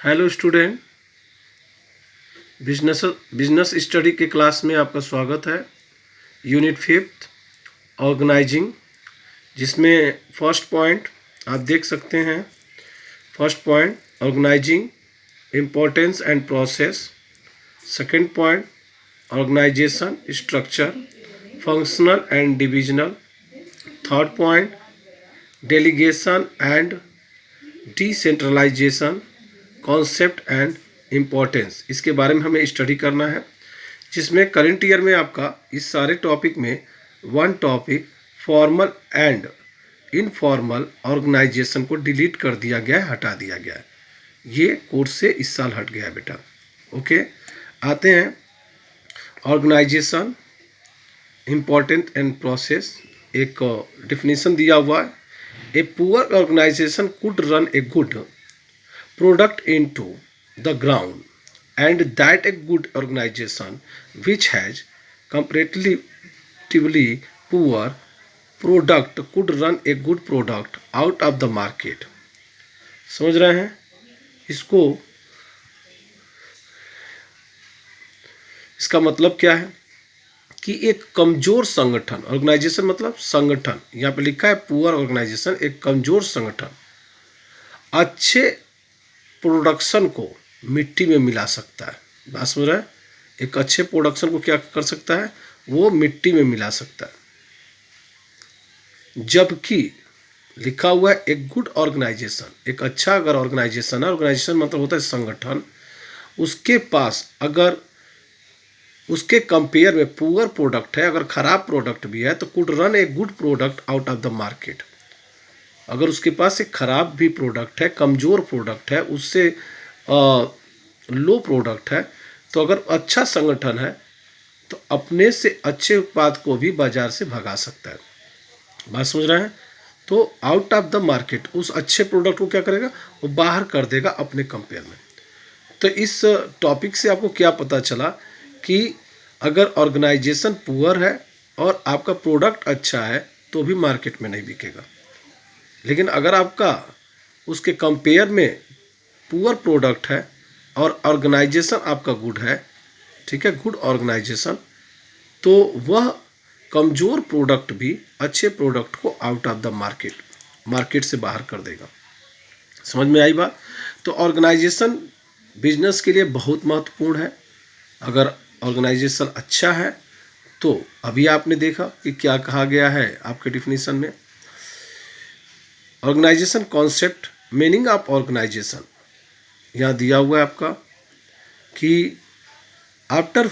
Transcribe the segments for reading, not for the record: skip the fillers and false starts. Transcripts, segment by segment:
Hello student, business business study के class में आपका स्वागत है। यूनिट 5 ऑर्गेनाइजिंग, जिसमें फर्स्ट पॉइंट आप देख सकते हैं। First point organising importance and process. Second point organisation structure functional and divisional. Third point delegation and decentralisation concept and importance. इसके बारे में हमें स्टडी करना है, जिसमें करंट ईयर में आपका इस सारे टॉपिक में one topic formal and informal organisation को डिलीट कर दिया गया है, हटा दिया गया है। ये कोर्स से इस साल हट गया है बेटा। ओके, आते हैं ऑर्गेनाइजेशन इम्पोर्टेंट एंड प्रोसेस। एक डिफिनीशन दिया हुआ है। A poor organisation could run a good product into the ground and that a good organization which has comparatively poor product could run a good product out of the market। समझ रहे हैं इसको? इसका मतलब क्या है कि एक कमजोर संगठन, ऑर्गेनाइजेशन मतलब संगठन, यहाँ पे लिखा है पुअर ऑर्गेनाइजेशन, एक कमजोर संगठन अच्छे प्रोडक्शन को मिट्टी में मिला सकता है। बात समझ रहा है? एक अच्छे प्रोडक्शन को क्या कर सकता है? वो मिट्टी में मिला सकता है। जबकि लिखा हुआ है एक गुड ऑर्गेनाइजेशन, एक अच्छा अगर ऑर्गेनाइजेशन है, ऑर्गेनाइजेशन मतलब होता है संगठन, उसके पास अगर उसके कंपेयर में पुअर प्रोडक्ट है, अगर खराब प्रोडक्ट भी है, तो could run a good product out of the market. अगर उसके पास एक खराब भी प्रोडक्ट है, कमज़ोर प्रोडक्ट है, उससे लो प्रोडक्ट है, तो अगर अच्छा संगठन है तो अपने से अच्छे उत्पाद को भी बाजार से भगा सकता है। बात समझ रहे हैं? तो आउट ऑफ द मार्केट, उस अच्छे प्रोडक्ट को क्या करेगा? वो बाहर कर देगा अपने कंपेयर में। तो इस टॉपिक से आपको क्या पता चला कि अगर ऑर्गेनाइजेशन पुअर है और आपका प्रोडक्ट अच्छा है तो भी मार्केट में नहीं बिकेगा। लेकिन अगर आपका उसके कंपेयर में पुअर प्रोडक्ट है और ऑर्गेनाइजेशन आपका गुड है, ठीक है, गुड ऑर्गेनाइजेशन, तो वह कमज़ोर प्रोडक्ट भी अच्छे प्रोडक्ट को आउट ऑफ द मार्केट से बाहर कर देगा। समझ में आई बात? तो ऑर्गेनाइजेशन बिजनेस के लिए बहुत महत्वपूर्ण है। अगर ऑर्गेनाइजेशन अच्छा है तो अभी आपने देखा कि क्या कहा गया है आपके डिफिनीशन में। Organisation concept, meaning of organisation यहाँ दिया हुआ है आपका कि after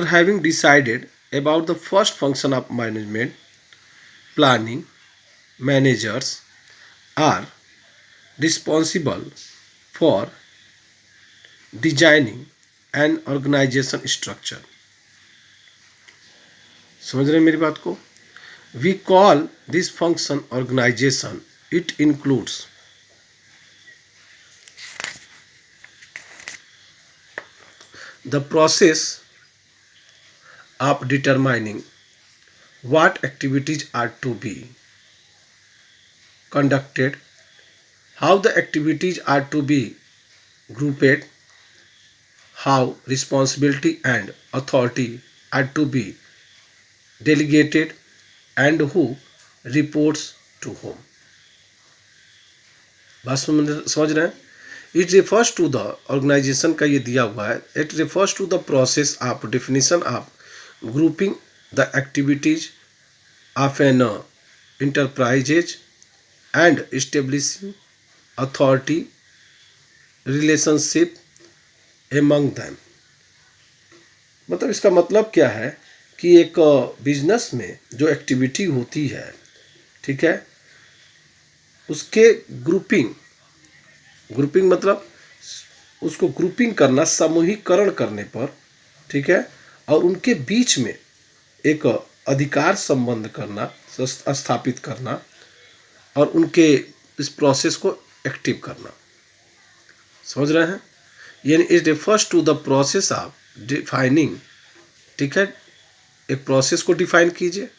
having decided about the first function of management planning, managers are responsible for designing and organisation structure. समझ रहे हैं मेरी बात को? We call this function organisation. It includes the process of determining what activities are to be conducted, how the activities are to be grouped, how responsibility and authority are to be delegated, and who reports to whom। बात समझ रहे हैं? It refers to the organisation का ये दिया हुआ है। It refers to the process of definition of grouping the activities of an enterprises and establishing authority relationship among them। मतलब इसका मतलब क्या है कि एक बिजनेस में जो एक्टिविटी होती है, ठीक है, उसके ग्रुपिंग मतलब उसको ग्रुपिंग करना, समूहीकरण करने पर, ठीक है, और उनके बीच में एक अधिकार संबंध करना, स्थापित करना, और उनके इस प्रोसेस को एक्टिव करना। समझ रहे हैं? यानी it refers to the process of defining, ठीक है, एक प्रोसेस को डिफाइन कीजिए,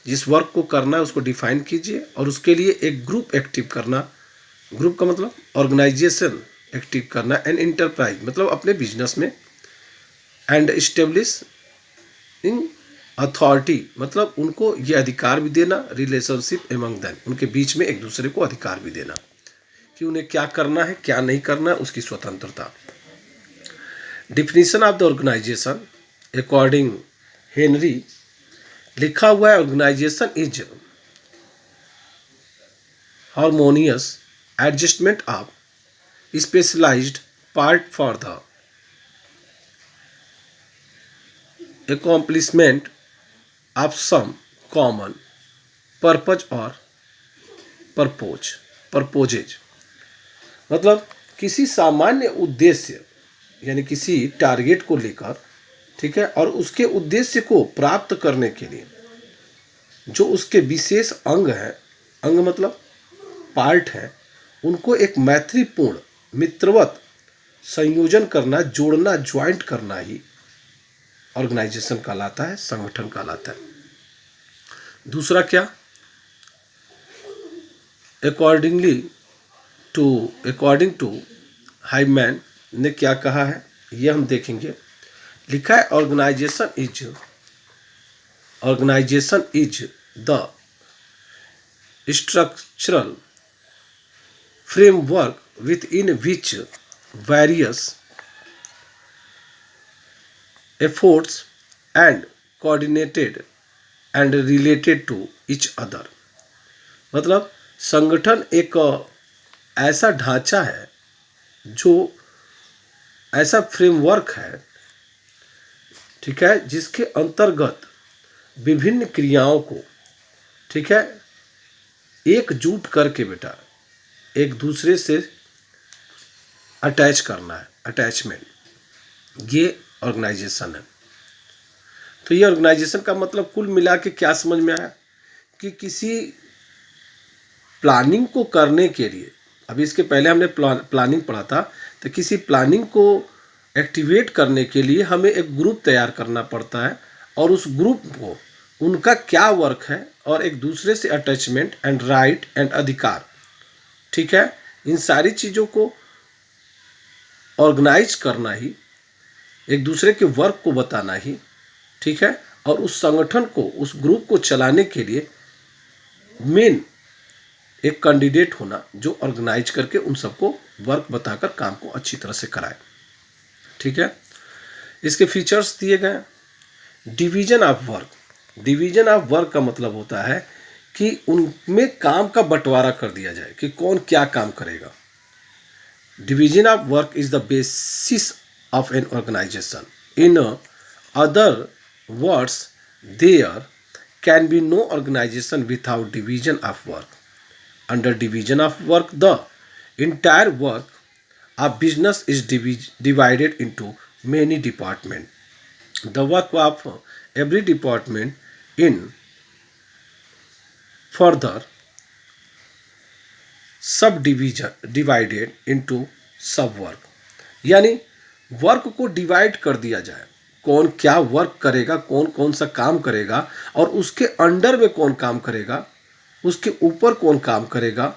जिस वर्क को करना है उसको डिफाइन कीजिए और उसके लिए एक ग्रुप एक्टिव करना। ग्रुप का मतलब ऑर्गेनाइजेशन एक्टिव करना। एंड इंटरप्राइज मतलब अपने बिजनेस में। एंड इस्टेब्लिश इन अथॉरिटी मतलब उनको ये अधिकार भी देना। रिलेशनशिप एमंग देम उनके बीच में एक दूसरे को अधिकार भी देना कि उन्हें क्या करना है क्या नहीं करना है, उसकी स्वतंत्रता। Definition of the organisation according Henry लिखा हुआ है organisation is harmonious adjustment of specialised part for the accomplishment of some common purpose or purposes मतलब किसी सामान्य उद्देश्य यानी किसी टारगेट को लेकर, ठीक है, और उसके उद्देश्य को प्राप्त करने के लिए जो उसके विशेष अंग है, अंग मतलब पार्ट है, उनको एक मैत्रीपूर्ण मित्रवत संयोजन करना, जोड़ना, ज्वाइंट करना ही ऑर्गेनाइजेशन कहलाता है, संगठन कहलाता है। दूसरा क्या, अकॉर्डिंग टू हाइमैन ने क्या कहा है ये हम देखेंगे। लिखा है organisation is the structural framework within which various efforts and coordinated and related to each other मतलब संगठन एक ऐसा ढांचा है, जो ऐसा फ्रेमवर्क है, ठीक है, जिसके अंतर्गत विभिन्न क्रियाओं को, ठीक है, एकजुट करके बेटा एक दूसरे से अटैच करना है, अटैचमेंट, ये ऑर्गेनाइजेशन है। तो ये ऑर्गेनाइजेशन का मतलब कुल मिला के क्या समझ में आया कि किसी प्लानिंग को करने के लिए, अभी इसके पहले हमने प्लानिंग पढ़ा था, तो किसी प्लानिंग को एक्टिवेट करने के लिए हमें एक ग्रुप तैयार करना पड़ता है और उस ग्रुप को उनका क्या वर्क है और एक दूसरे से अटैचमेंट एंड राइट एंड अधिकार, ठीक है, इन सारी चीज़ों को ऑर्गेनाइज करना ही, एक दूसरे के वर्क को बताना ही, ठीक है, और उस संगठन को, उस ग्रुप को चलाने के लिए मेन एक कैंडिडेट होना जो ऑर्गेनाइज करके उन सबको वर्क बताकर काम को अच्छी तरह से कराए, ठीक है। इसके फीचर्स दिए गए। Division of work, division of work का मतलब होता है कि उनमें काम का बंटवारा कर दिया जाए कि कौन क्या काम करेगा। Division of work is the basis of an organization. In other words, there can be no organization without division of work. Under division of work, the entire work of business is divided into many departments. The work of every department in further subdivision divided into subwork. यानी work को divide कर दिया जाए, कौन क्या work करेगा, कौन कौन सा काम करेगा और उसके अंडर में कौन काम करेगा, उसके ऊपर कौन काम करेगा।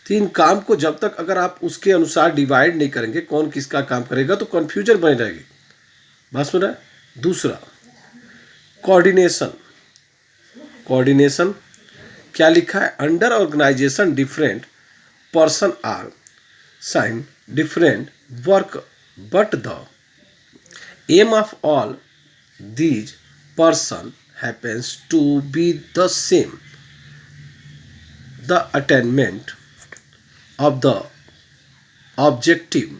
तीन काम को जब तक अगर आप उसके अनुसार डिवाइड नहीं करेंगे कौन किसका काम करेगा तो कन्फ्यूजन बनी रहेगी। बात सुना। दूसरा कोऑर्डिनेशन, कोऑर्डिनेशन क्या लिखा है, under organisation different person are sign different work but the aim of all these person happens to be the same, the attainment of the objective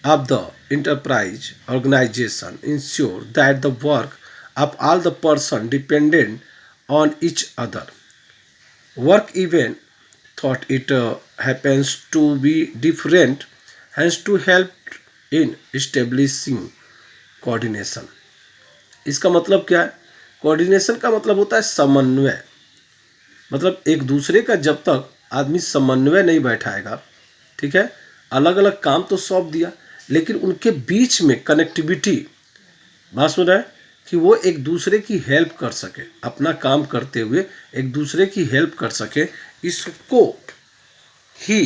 of the enterprise organization ensure that the work of all the person dependent on each other. Work even thought it happens to be different has to help in establishing coordination. इसका मतलब क्या है, coordination का मतलब होता है समन्वय, मतलब एक दूसरे का जब तक आदमी समन्वय नहीं बैठाएगा, ठीक है, अलग अलग काम तो सौंप दिया लेकिन उनके बीच में कनेक्टिविटी, बात सुन रहे हैं, कि वो एक दूसरे की हेल्प कर सके, अपना काम करते हुए एक दूसरे की हेल्प कर सके, इसको ही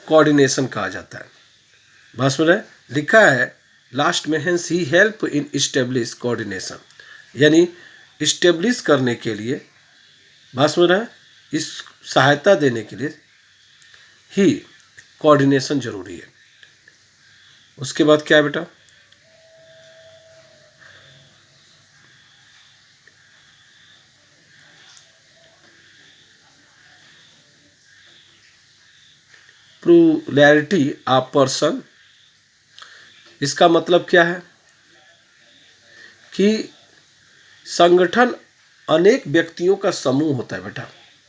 कोऑर्डिनेशन कहा जाता है। बात सुन रहे, लिखा है लास्ट में hence he help in establish coordination, यानी इस्टेब्लिश करने के लिए, बात सुन रहे हैं, इस सहायता देने के लिए ही कोऑर्डिनेशन जरूरी है। उसके बाद क्या है बेटा, प्लुरैलिटी ऑफ पर्सन, इसका मतलब क्या है कि संगठन अनेक व्यक्तियों का समूह होता है बेटा,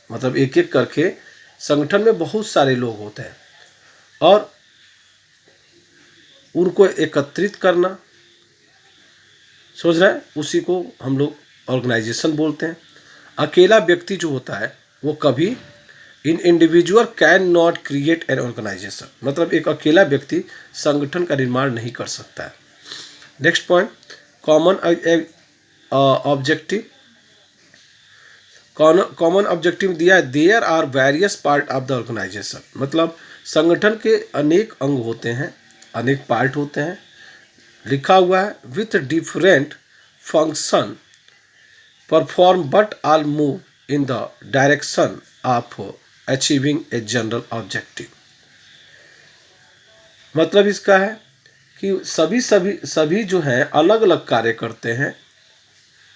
मतलब एक एक करके संगठन में बहुत सारे लोग होते हैं और उनको एकत्रित करना, सोच रहे हैं, उसी को हम लोग ऑर्गेनाइजेशन बोलते हैं। अकेला व्यक्ति जो होता है वो कभी an individual can not create an organization, मतलब एक अकेला व्यक्ति संगठन का निर्माण नहीं कर सकता है। Next point, common objective, common objective दिया है, there are various part of the organisation, मतलब संगठन के अनेक अंग होते हैं, अनेक पार्ट होते हैं, लिखा हुआ है with different function perform but all move in the direction of achieving a general objective. मतलब इसका है कि सभी जो हैं अलग अलग कार्य करते हैं,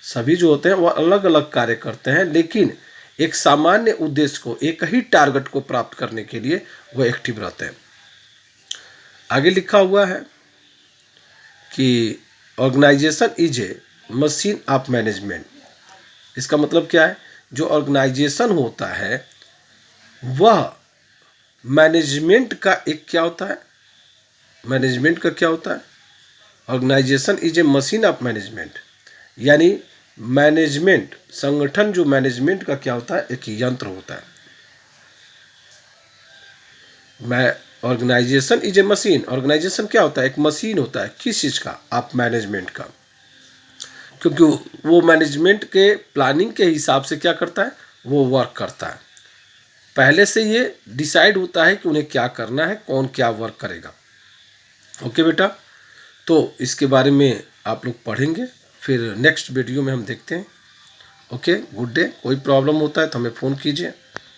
सभी जो होते हैं वो अलग अलग कार्य करते हैं, लेकिन एक सामान्य उद्देश्य को, एक ही टारगेट को प्राप्त करने के लिए वो एक्टिव रहते हैं। आगे लिखा हुआ है कि organisation is a machine of management, इसका मतलब क्या है, जो ऑर्गेनाइजेशन होता है वह मैनेजमेंट का एक क्या होता है, मैनेजमेंट का क्या होता है, organisation is a machine of management, यानी मैनेजमेंट, संगठन जो मैनेजमेंट का क्या होता है, एक यंत्र होता है। मैं organisation is a machine, organisation क्या होता है, एक मशीन होता है, किस चीज़ का, आप मैनेजमेंट का, क्योंकि वो मैनेजमेंट के प्लानिंग के हिसाब से क्या करता है, वो वर्क करता है, पहले से ये डिसाइड होता है कि उन्हें क्या करना है, कौन क्या वर्क करेगा। ओके बेटा, तो इसके बारे में आप लोग पढ़ेंगे, फिर नेक्स्ट वीडियो में हम देखते हैं। Okay, good day. कोई प्रॉब्लम होता है तो हमें फ़ोन कीजिए।